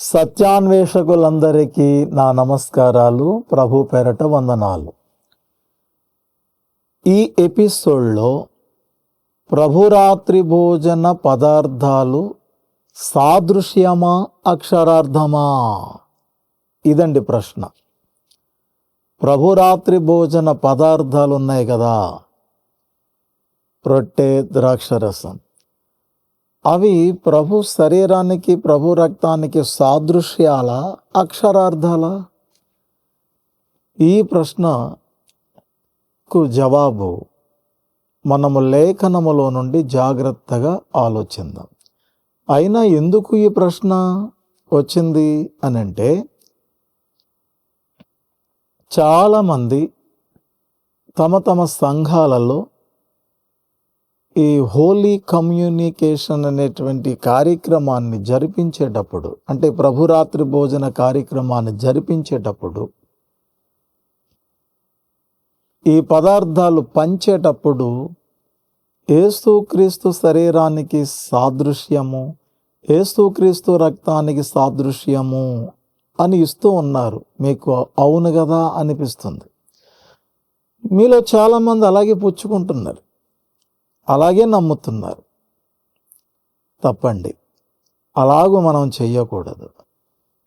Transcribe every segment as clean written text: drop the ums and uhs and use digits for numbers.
సత్యాన్వేషకులందరికీ నా నమస్కారాలు, ప్రభు పేరట వందనాలు. ఈ ఎపిసోడ్లో ప్రభురాత్రి భోజన పదార్థాలు సాదృశ్యమా అక్షరార్థమా? ఇదండి ప్రశ్న. ప్రభురాత్రి భోజన పదార్థాలు ఉన్నాయి కదా, రొట్టె, ద్రాక్షరసం, అవి ప్రభు శరీరానికి, ప్రభు రక్తానికి సాదృశ్యాల అక్షరార్థాల? ఈ ప్రశ్నకు జవాబు మనము లేఖనములో నుండి జాగ్రత్తగా ఆలోచిద్దాం. అయినా ఎందుకు ఈ ప్రశ్న వచ్చింది అనంటే, చాలామంది తమ తమ సంఘాలలో ఈ హోలీ కమ్యూనికేషన్ అనేటువంటి కార్యక్రమాన్ని జరిపించేటప్పుడు, అంటే ప్రభురాత్రి భోజన కార్యక్రమాన్ని జరిపించేటప్పుడు, ఈ పదార్థాలు పంచేటప్పుడు యేసుక్రీస్తు శరీరానికి సాదృశ్యము, యేసుక్రీస్తు రక్తానికి సాదృశ్యము అని ఇస్తూ ఉన్నారు. మీకు అవును కదా అనిపిస్తుంది. మీలో చాలామంది అలాగే పుచ్చుకుంటున్నారు, అలాగే నమ్ముతున్నారు. తప్పండి. అలాగూ మనం చెయ్యకూడదు.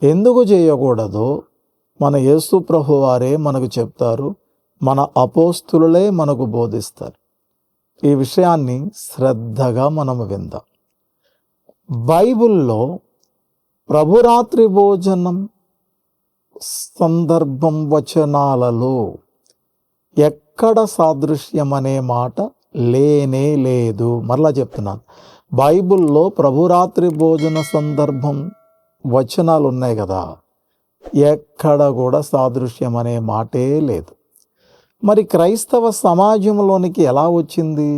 ఎందుకు చేయకూడదో మన యేసు ప్రభు వారే మనకు చెప్తారు, మన అపోస్తులులే మనకు బోధిస్తారు. ఈ విషయాన్ని శ్రద్ధగా మనము విందాం. బైబిల్లో ప్రభురాత్రి భోజనం సందర్భం వచనాలలో ఎక్కడ సాదృశ్యం అనే మాట లేనే లేదు. మరలా చెప్తున్నాను, బైబిల్లో ప్రభురాత్రి భోజన సందర్భం వచనాలు ఉన్నాయి కదా, ఎక్కడ కూడా సాదృశ్యం అనే మాటే లేదు. మరి క్రైస్తవ సమాజంలోనికి ఎలా వచ్చింది?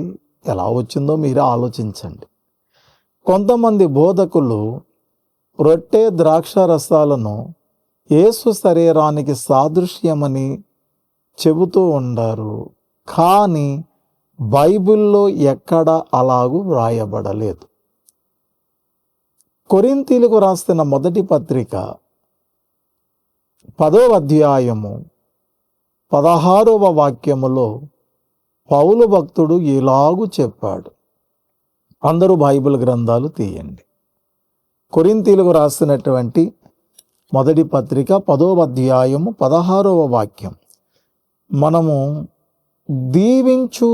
ఎలా వచ్చిందో మీరే ఆలోచించండి. కొంతమంది బోధకులు రొట్టె, ద్రాక్ష రసాలను యేసు శరీరానికి సాదృశ్యమని చెబుతూ ఉండారు. కానీ బైబిల్లో ఎక్కడ అలాగూ వ్రాయబడలేదు. కొరింథీయులకు రాసిన మొదటి పత్రిక 10వ అధ్యాయము 16వ వాక్యములో పౌలు భక్తుడు ఇలాగూ చెప్పాడు. అందరూ బైబిల్ గ్రంథాలు తీయండి. కొరింథీయులకు రాసినటువంటి మొదటి పత్రిక 10వ అధ్యాయము 16వ వాక్యం. మనము దీవించు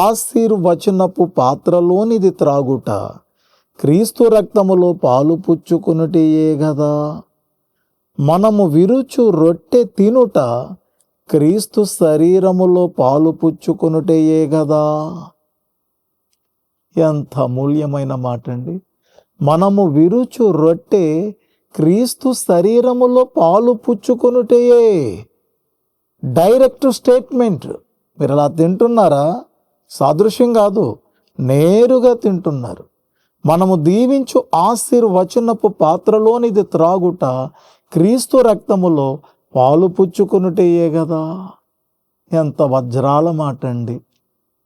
ఆశీర్వచనపు పాత్రలోనిది త్రాగుట క్రీస్తు రక్తములో పాలు పుచ్చుకొనుటయే గదా. మనము విరుచు రొట్టె తినుట క్రీస్తు శరీరములో పాలు పుచ్చుకొనుటయే గదా. ఎంత అమూల్యమైన మాట అండి. మనము విరుచు రొట్టె క్రీస్తు శరీరములో పాలు పుచ్చుకొనుటయే. Direct statement. మీరు అలా తింటున్నారా? సాదృశ్యం కాదు, నేరుగా తింటున్నారు. మనము దీవించు ఆశీర్వచనపు పాత్రలోనిది త్రాగుట క్రీస్తు రక్తములో పాలు పుచ్చుకొనుటయే కదా. ఎంత వజ్రాల మాట అండి.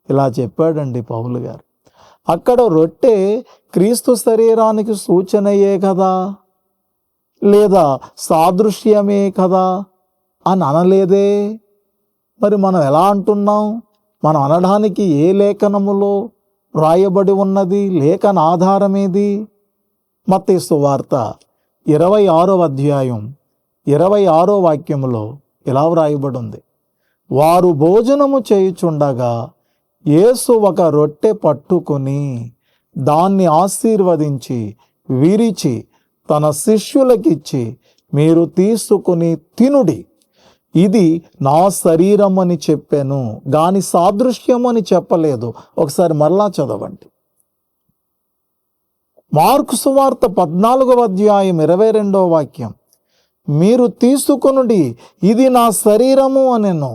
ఇలా చెప్పాడండి పౌలు గారు. అక్కడ రొట్టె క్రీస్తు శరీరానికి సూచనయే కదా, లేదా సాదృశ్యమే కదా అని అనలేదే. మరి మనం ఎలా అంటున్నాం? మనం అనడానికి ఏ లేఖనములో వ్రాయబడి ఉన్నది? లేఖన ఆధారమేది? మత్తయి సువార్త 26వ అధ్యాయం 26వ వాక్యములో ఇలా వ్రాయబడి ఉంది. వారు భోజనము చేయుచుండగా యేసు ఒక రొట్టె పట్టుకొని దాన్ని ఆశీర్వదించి విరిచి తన శిష్యులకిచ్చి, మీరు తీసుకుని తినుడి, ఇది నా శరీరం అని చెప్పాను, గాని సాదృశ్యం అని చెప్పలేదు. ఒకసారి మరలా చదవండి. మార్కు సువార్త 14వ అధ్యాయం 22వ వాక్యం. మీరు తీసుకొనుడి, ఇది నా శరీరము అనెను.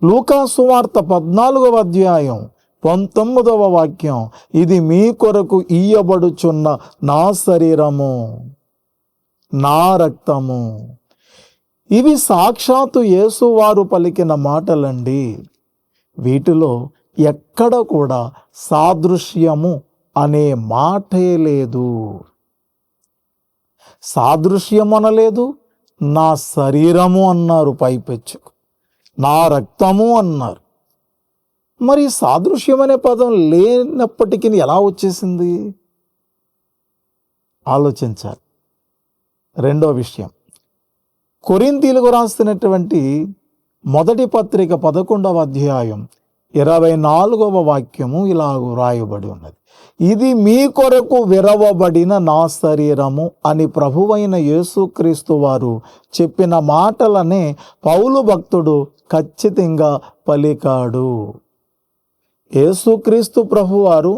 లూకా సువార్త 14వ అధ్యాయం 19వ వాక్యం. ఇది మీ కొరకు ఇయ్యబడుచున్న నా శరీరము, నా రక్తము. ఇవి సాక్షాత్తు యేసువారు పలికిన మాటలండి. వీటిలో ఎక్కడ కూడా సాదృశ్యము అనే మాటే లేదు. సాదృశ్యం అనలేదు, నా శరీరము అన్నారు, పైపెచ్చుకు నా రక్తము అన్నారు. మరి సాదృశ్యం అనే పదం లేనప్పటికీ ఎలా వచ్చేసింది? ఆలోచించాలి. రెండో విషయం, కొరింథీయులకు రాసినటువంటి మొదటి పత్రిక 11వ అధ్యాయం 24వ వాక్యము ఇలాగ వ్రాయబడి ఉన్నది. ఇది మీ కొరకు విరవబడిన నా శరీరము అని ప్రభువైన యేసుక్రీస్తు వారు చెప్పిన మాటలనే పౌలు భక్తుడు ఖచ్చితంగా పలికాడు. యేసుక్రీస్తు ప్రభువారు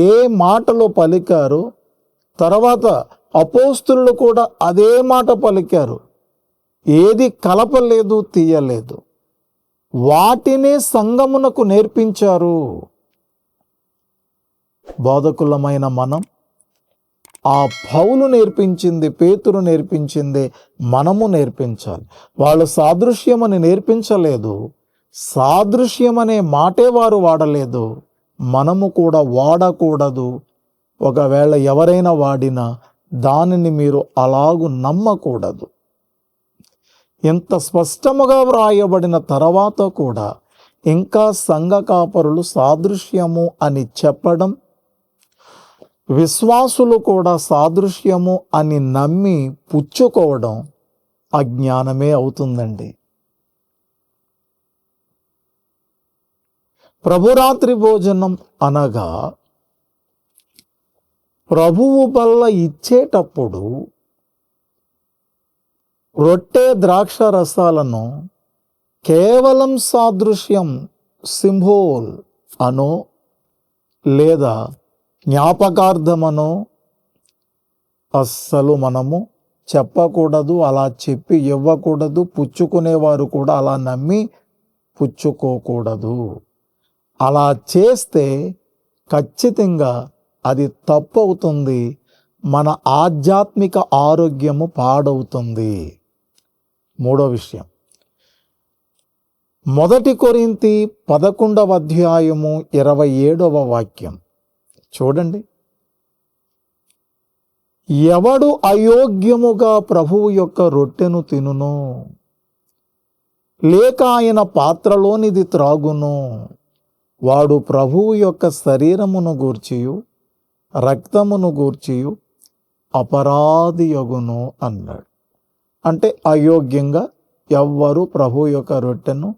ఏ మాటలో పలికారో తర్వాత అపోస్తులు కూడా అదే మాట పలికారు. ఏది కలపలేదు, తీయలేదు, వాటినే సంఘమునకు నేర్పించారు. బోధకులమైన మనం ఆ పౌలు నేర్పించింది, పేతురు నేర్పించిందే మనము నేర్పించాలి. వాళ్ళు సాదృశ్యమని నేర్పించలేదు, సాదృశ్యమనే మాటే వారు వాడలేదు, మనము కూడా వాడకూడదు. ఒకవేళ ఎవరైనా వాడినా దానిని మీరు అలాగూ నమ్మకూడదు. ఇంత స్పష్టముగా వ్రాయబడిన తర్వాత కూడా ఇంకా సంఘ కాపరులు సాదృశ్యము అని చెప్పడం, విశ్వాసులు కూడా సాదృశ్యము అని నమ్మి పుచ్చుకోవడం అజ్ఞానమే అవుతుందండి. ప్రభురాత్రి భోజనం అనగా ప్రభువు బల్ల ఇచ్చేటప్పుడు రొట్టె ద్రాక్ష రసాలను కేవలం సాదృశ్యం, సింబోల్ అనో లేదా జ్ఞాపకార్థమనో అస్సలు మనము చెప్పకూడదు. అలా చెప్పి ఇవ్వకూడదు. పుచ్చుకునేవారు కూడా అలా నమ్మి పుచ్చుకోకూడదు. అలా చేస్తే ఖచ్చితంగా అది తప్పు అవుతుంది. మన ఆధ్యాత్మిక ఆరోగ్యము పాడవుతుంది. మూడో విషయం, మొదటి కొరింథీ 11వ అధ్యాయము 27వ వాక్యం చూడండి. ఎవడు అయోగ్యముగా ప్రభువు యొక్క రొట్టెను తినును, లేక ఆయన పాత్రలోనిది త్రాగును, వాడు ప్రభువు యొక్క శరీరమును గూర్చియు రక్తమును గూర్చియు అపరాధియగును అన్నాడు. అంటే అయోగ్యంగా ఎవ్వరు ప్రభు యొక్క రొట్టెను,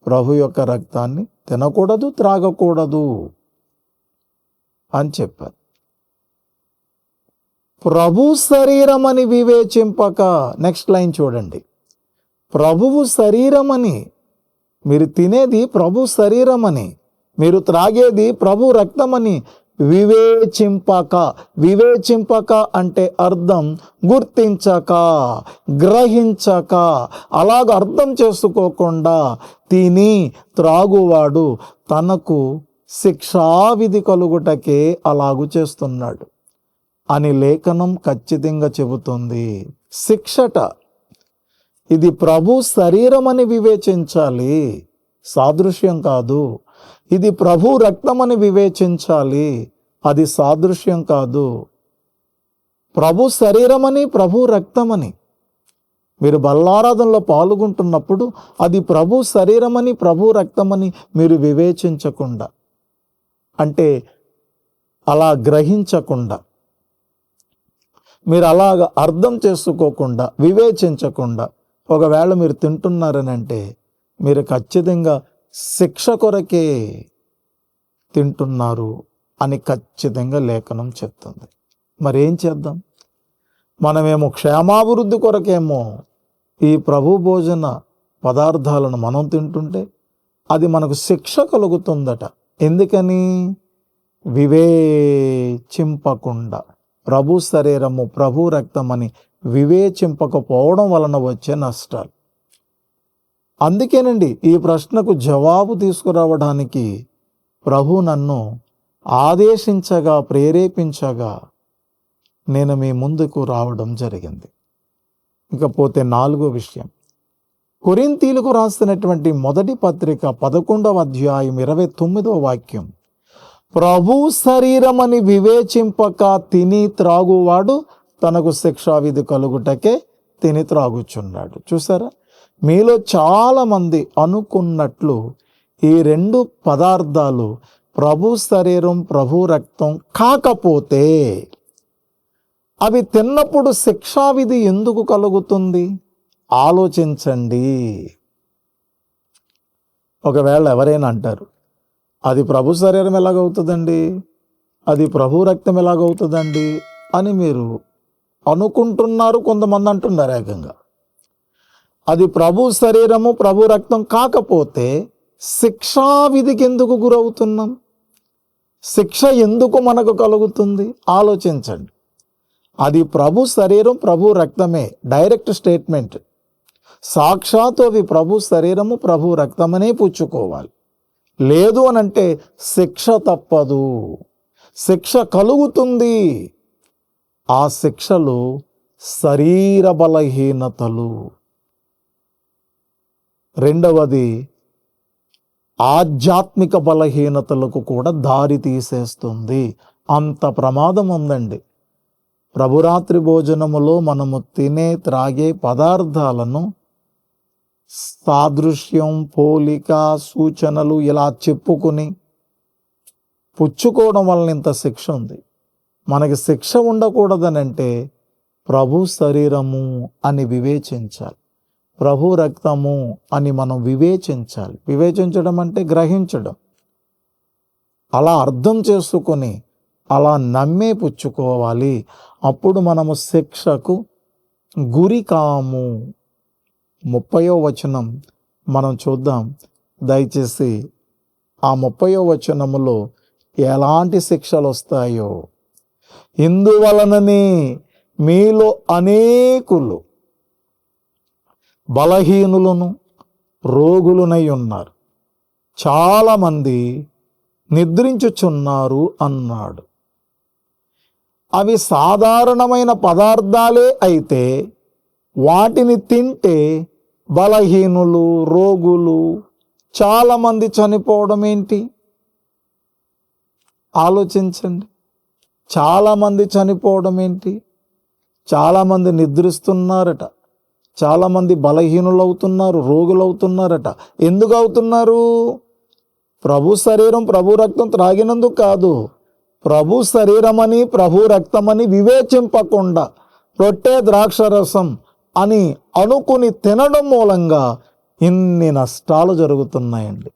ప్రభు యొక్క రక్తాన్ని తినకూడదు, త్రాగకూడదు అని చెప్పారు. ప్రభు శరీరమని వివేచింపక, నెక్స్ట్ లైన్ చూడండి, ప్రభువు శరీరమని, మీరు తినేది ప్రభు శరీరమని, మీరు త్రాగేది ప్రభు రక్తమని వివేచింపక. వివేచింపక అంటే అర్థం గుర్తించక, గ్రహించక, అలాగ అర్థం చేసుకోకుండా తిని త్రాగువాడు తనకు శిక్షావిధి కలుగుటకే అలాగు చేస్తున్నాడు అని లేఖనం ఖచ్చితంగా చెబుతుంది. శిక్షట. ఇది ప్రభు శరీరం అని వివేచించాలి, సాదృశ్యం కాదు. ఇది ప్రభు రక్తమని వివేచించాలి, అది సాదృశ్యం కాదు. ప్రభు శరీరమని, ప్రభు రక్తమని మీరు బల్లారాధనలో పాల్గొంటున్నప్పుడు అది ప్రభు శరీరమని, ప్రభు రక్తమని మీరు వివేచించకుండా, అంటే అలా గ్రహించకుండా, మీరు అలాగ అర్థం చేసుకోకుండా, వివేచించకుండా ఒకవేళ మీరు తింటున్నారని అంటే మీరు ఖచ్చితంగా శిక్ష కొరకే తింటున్నారు అని ఖచ్చితంగా లేఖనం చెప్తుంది. మరి ఏం చేద్దాం? మనమేమో క్షేమాభివృద్ధి కొరకేమో ఈ ప్రభు భోజన పదార్థాలను మనం తింటుంటే అది మనకు శిక్ష కలుగుతుందట. ఎందుకని? వివేచింపకుండా, ప్రభు శరీరము ప్రభు రక్తమని వివేచింపకపోవడం వలన వచ్చే నష్టాలు. అందుకేనండి ఈ ప్రశ్నకు జవాబు తీసుకురావడానికి ప్రభు నన్ను ఆదేశించగా, ప్రేరేపించగా నేను మీ ముందుకు రావడం జరిగింది. ఇకపోతే నాలుగో విషయం, కొరింథీయులకు రాసినటువంటి మొదటి పత్రిక 11వ అధ్యాయం 29వ వాక్యం, ప్రభు శరీరమని వివేచింపక తిని త్రాగువాడు తనకు శిక్షావిధి కలుగుటకే తిని త్రాగుచున్నాడు. చూసారా, మీలో చాలామంది అనుకున్నట్లు ఈ రెండు పదార్థాలు ప్రభు శరీరం ప్రభు రక్తం కాకపోతే అవి తిన్నప్పుడు శిక్షావిధి ఎందుకు కలుగుతుంది? ఆలోచించండి. ఒకవేళ ఎవరైనా అంటారు, అది ప్రభు శరీరం ఎలాగవుతుందండి, అది ప్రభు రక్తం ఎలాగవుతుందండి అని మీరు అనుకుంటున్నారు. కొంతమంది అంటున్నారు ఏకంగా. అది ప్రభు శరీరము ప్రభు రక్తం కాకపోతే శిక్షావిధికి ఎందుకు గురవుతున్నాం? శిక్ష ఎందుకు మనకు కలుగుతుంది? ఆలోచించండి. అది ప్రభు శరీరం ప్రభు రక్తమే, డైరెక్ట్ స్టేట్మెంట్. సాక్షాత్తు అవి ప్రభు శరీరము ప్రభు రక్తమనే పుచ్చుకోవాలి. లేదు అనంటే శిక్ష తప్పదు, శిక్ష కలుగుతుంది. ఆ శిక్షలు శరీర బలహీనతలు. రెండవది ఆధ్యాత్మిక బలహీనతలకు కూడా దారి తీసేస్తుంది. అంత ప్రమాదం ఉందండి. ప్రభురాత్రి భోజనములో మనము తినే త్రాగే పదార్థాలను సాదృశ్యం, పోలిక, సూచనలు ఇలా చెప్పుకుని పుచ్చుకోవడం వలన ఇంత శిక్ష ఉంది. మనకి శిక్ష ఉండకూడదనంటే ప్రభు శరీరము అని వివేచించాలి, ప్రభు రక్తము అని మనం వివేచించాలి. వివేచించడం అంటే గ్రహించడం. అలా అర్థం చేసుకొని అలా నమ్మే పుచ్చుకోవాలి. అప్పుడు మనము శిక్షకు గురి కాము. 30వ వచనం మనం చూద్దాం దయచేసి. ఆ 30వ వచనములో ఎలాంటి శిక్షలు వస్తాయో. ఇందువలననే మీలో అనేకులు బలహీనులను రోగులునై ఉన్నారు, చాలామంది నిద్రించుచున్నారు అన్నాడు. అవి సాధారణమైన పదార్థాలే అయితే వాటిని తింటే బలహీనులు, రోగులు, చాలామంది చనిపోవడం ఏంటి? ఆలోచించండి. చాలామంది చనిపోవడం ఏంటి? చాలామంది నిద్రిస్తున్నారట, చాలామంది బలహీనులు అవుతున్నారు, రోగులు అవుతున్నారట. ఎందుకు అవుతున్నారు? ప్రభు శరీరం ప్రభు రక్తం త్రాగినందుకు కాదు, ప్రభు శరీరమని ప్రభు రక్తమని వివేచింపకుండా రొట్టె ద్రాక్షరసం అని అనుకుని తినడం మూలంగా ఇన్ని నష్టాలు జరుగుతున్నాయండి.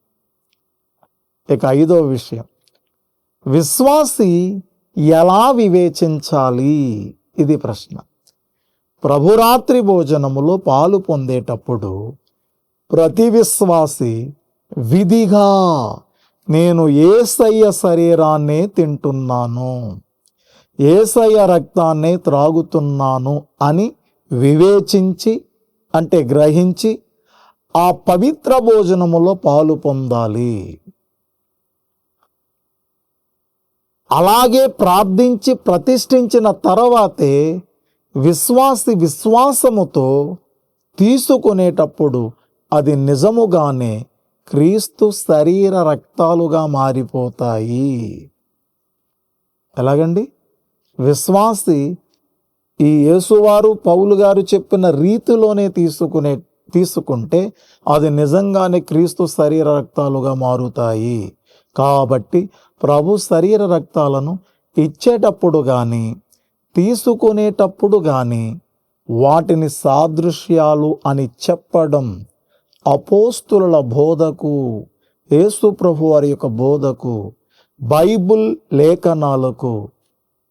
ఇక 5వ విషయం, విశ్వాసి ఎలా వివేచించాలి? ఇది ప్రశ్న. ప్రభురాత్రి భోజనములో పాలు పొందేటప్పుడు ప్రతి విశ్వాసి విధిగా నేను యేసయ్య శరీరాన్నే తింటున్నాను, యేసయ్య రక్తాన్నే త్రాగుతున్నాను అని వివేచించి, అంటే గ్రహించి ఆ పవిత్ర భోజనములో పాలు పొందాలి. అలాగే ప్రార్థించి ప్రతిష్ఠించిన తర్వాతే విశ్వాసి విశ్వాసముతో తీసుకునేటప్పుడు అది నిజముగానే క్రీస్తు శరీర రక్తాలుగా మారిపోతాయి. ఎలాగండి? విశ్వాసి ఈ యేసువారు పౌలు గారు చెప్పిన రీతిలోనే తీసుకుంటే అది నిజంగానే క్రీస్తు శరీర రక్తాలుగా మారుతాయి. కాబట్టి ప్రభు శరీర రక్తాలను ఇచ్చేటప్పుడు కానీ తీసుకునేటప్పుడు కానీ వాటిని సాదృశ్యాలు అని చెప్పడం అపోస్తుల బోధకు, యేసు ప్రభు వారి యొక్క బోధకు, బైబిల్ లేఖనాలకు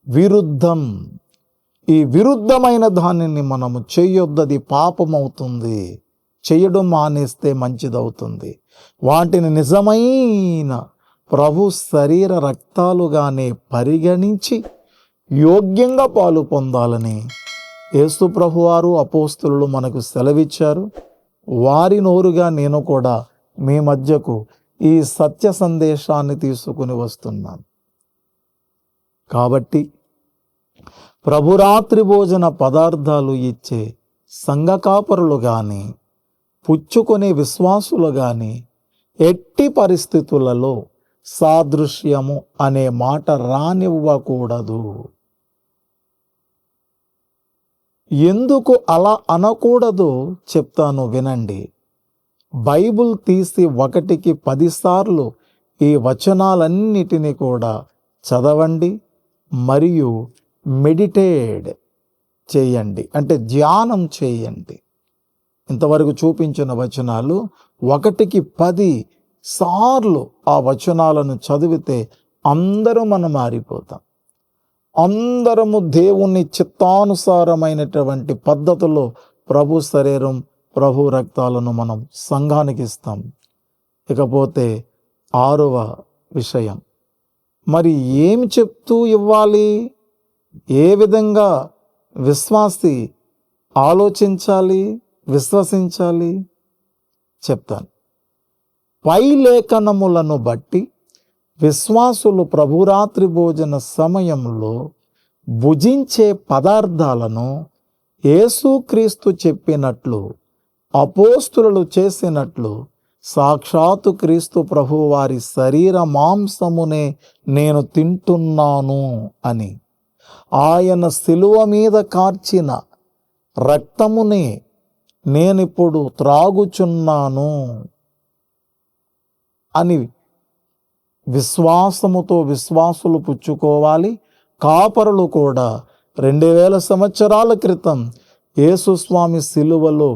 విరుద్ధం. ఈ విరుద్ధమైన దానిని మనము చేయొద్దది పాపమవుతుంది. చేయడం మానేస్తే మంచిదవుతుంది. వాటిని నిజమైన ప్రభు శరీర రక్తాలుగానే పరిగణించి యోగ్యంగా పాలు పొందాలని యేసు ప్రభువారు అపోస్తులు మనకు సెలవిచ్చారు. వారి నోరుగా నేను కూడా మీ మధ్యకు ఈ సత్య సందేశాన్ని తీసుకుని వస్తున్నాను. కాబట్టి ప్రభురాత్రి భోజన పదార్థాలు ఇచ్చే సంఘ కాపరులు కానీ పుచ్చుకునే విశ్వాసులు కానీ ఎట్టి పరిస్థితులలో సాదృశ్యము అనే మాట రానివ్వకూడదు. ఎందుకు అలా అనకూడదో చెప్తాను వినండి. బైబిల్ తీసి 1కి 10 సార్లు ఈ వచనాలన్నిటినీ కూడా చదవండి మరియు మెడిటేట్ చేయండి, అంటే ధ్యానం చేయండి. ఇంతవరకు చూపించిన వచనాలు 1కి 10 సార్లు ఆ వచనాలను చదివితే మనం మారిపోతాం. అందరము దేవుని చిత్తానుసారమైనటువంటి పద్ధతిలో ప్రభు శరీరం, ప్రభు రక్తాలను మనం సంఘానికి ఇస్తాం. ఇకపోతే 6వ విషయం, మరి ఏమి చెప్తూ ఇవ్వాలి? ఏ విధంగా విశ్వాసి ఆలోచించాలి, విశ్వసించాలి చెప్తాను. పై లేఖనములను బట్టి విశ్వాసులు ప్రభురాత్రి భోజన సమయంలో భుజించే పదార్థాలను యేసుక్రీస్తు చెప్పినట్లు, అపోస్తులు చేసినట్లు సాక్షాత్తు క్రీస్తు ప్రభువారి శరీర మాంసమునే నేను తింటున్నాను అని, ఆయన శిలువ మీద కార్చిన రక్తమునే నేనిప్పుడు త్రాగుచున్నాను అని విశ్వాసముతో విశ్వాసులు పుచ్చుకోవాలి. కాపరులు కూడా 2000 సంవత్సరాల క్రితం యేసుస్వామి శిలువలో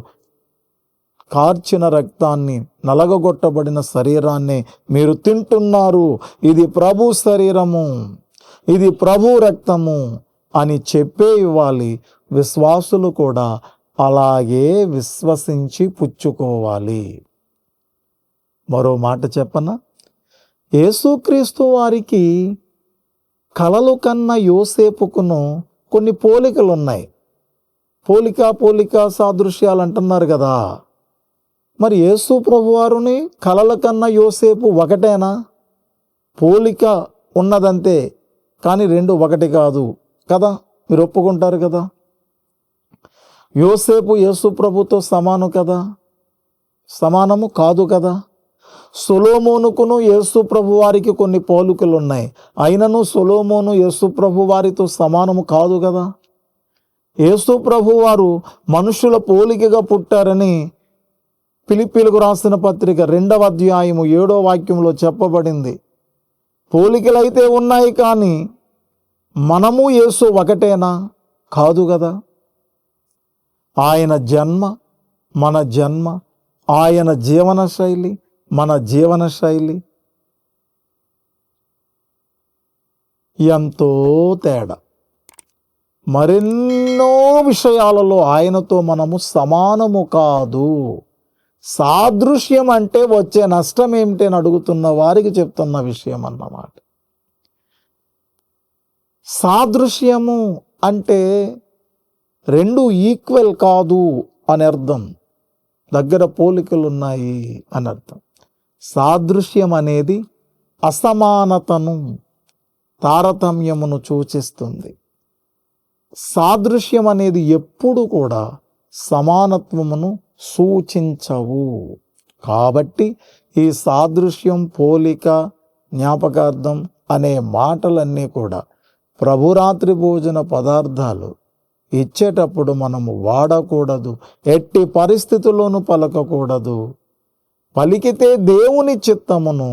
కార్చిన రక్తాన్ని, నలగగొట్టబడిన శరీరాన్ని మీరు తింటున్నారు, ఇది ప్రభు శరీరము, ఇది ప్రభు రక్తము అని చెప్పే ఇవ్వాలి. విశ్వాసులు కూడా అలాగే విశ్వసించి పుచ్చుకోవాలి. మరో మాట చెప్పనా? యేసుక్రీస్తు వారికి కలలు కన్న యోసేపుకును కొన్ని పోలికలు ఉన్నాయి. పోలిక సాదృశ్యాలు అంటున్నారు కదా. మరి యేసు ప్రభువారుని కలల కన్న యోసేపు ఒకటేనా? పోలిక ఉన్నదంతే, కానీ రెండు ఒకటి కాదు కదా, మీరు ఒప్పుకుంటారు కదా. యోసేపు యేసు ప్రభుతో సమానము కాదు కదా. సొలొమోనుకును యేసు ప్రభు వారికి కొన్ని పోలికలు ఉన్నాయి, అయినను సొలొమోను యేసు ప్రభు వారితో సమానము కాదు కదా. యేసు ప్రభు వారు మనుషుల పోలికగా పుట్టారని ఫిలిప్పీలకు రాసిన పత్రిక 2వ అధ్యాయము 7వ వాక్యంలో చెప్పబడింది. పోలికలైతే ఉన్నాయి, కానీ మనము యేసు ఒకటేనా? కాదు కదా. ఆయన జన్మ మన జన్మ, ఆయన జీవన శైలి మన జీవన శైలి ఎంతో తేడా. మరెన్నో విషయాలలో ఆయనతో మనము సమానము కాదు. సాదృశ్యం అంటే వచ్చే నష్టం ఏమిటి అని అడుగుతున్న వారికి చెప్తున్న విషయం అన్నమాట. సాదృశ్యము అంటే రెండు ఈక్వల్ కాదు అని అర్థం, దగ్గర పోలికలు ఉన్నాయి అని అర్థం. సాదృశ్యం అనేది అసమానతను, తారతమ్యమును సూచిస్తుంది. సాదృశ్యం అనేది ఎప్పుడు కూడా సమానత్వమును సూచించవు. కాబట్టి ఈ సాదృశ్యం, పోలిక, జ్ఞాపకార్థం అనే మాటలన్నీ కూడా ప్రభురాత్రి భోజన పదార్థాలు ఇచ్చేటప్పుడు మనము వాడకూడదు, ఎట్టి పరిస్థితుల్లోనూ పలకకూడదు. పలికితే దేవుని చిత్తమును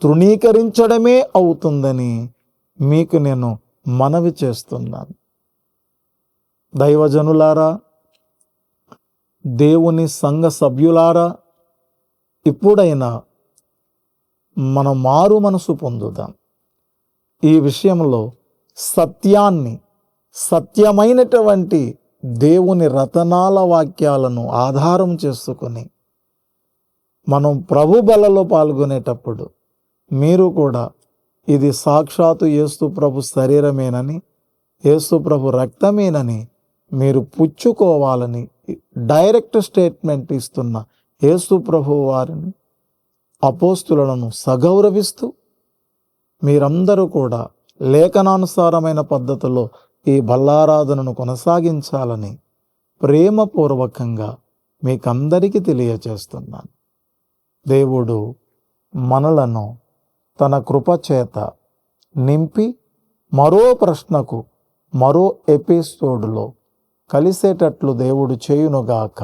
తృణీకరించడమే అవుతుందని మీకు నేను మనవి చేస్తున్నాను. దైవజనులారా, దేవుని సంఘ సభ్యులారా, ఇప్పుడైనా మనం మారు మనసు పొందుదాం. ఈ విషయంలో సత్యమైనటువంటి దేవుని రతనాల వాక్యాలను ఆధారం చేసుకొని మనం ప్రభు బలలో పాల్గొనేటప్పుడు మీరు కూడా ఇది సాక్షాత్తు యేసు ప్రభు శరీరమేనని, యేసు ప్రభు రక్తమేనని మీరు పుచ్చుకోవాలని డైరెక్ట్ స్టేట్మెంట్ ఇస్తున్న యేసు ప్రభు వారిని, అపోస్తులను సగౌరవిస్తూ మీరందరూ కూడా లేఖనానుసారమైన పద్ధతిలో ఈ బల్లారాధనను కొనసాగించాలని ప్రేమపూర్వకంగా మీకందరికీ తెలియచేస్తున్నాను. దేవుడు మనలను తన కృపచేత నింపి మరో ప్రశ్నకు మరో ఎపిసోడ్లో కలిసేటట్లు దేవుడు చేయునుగాక.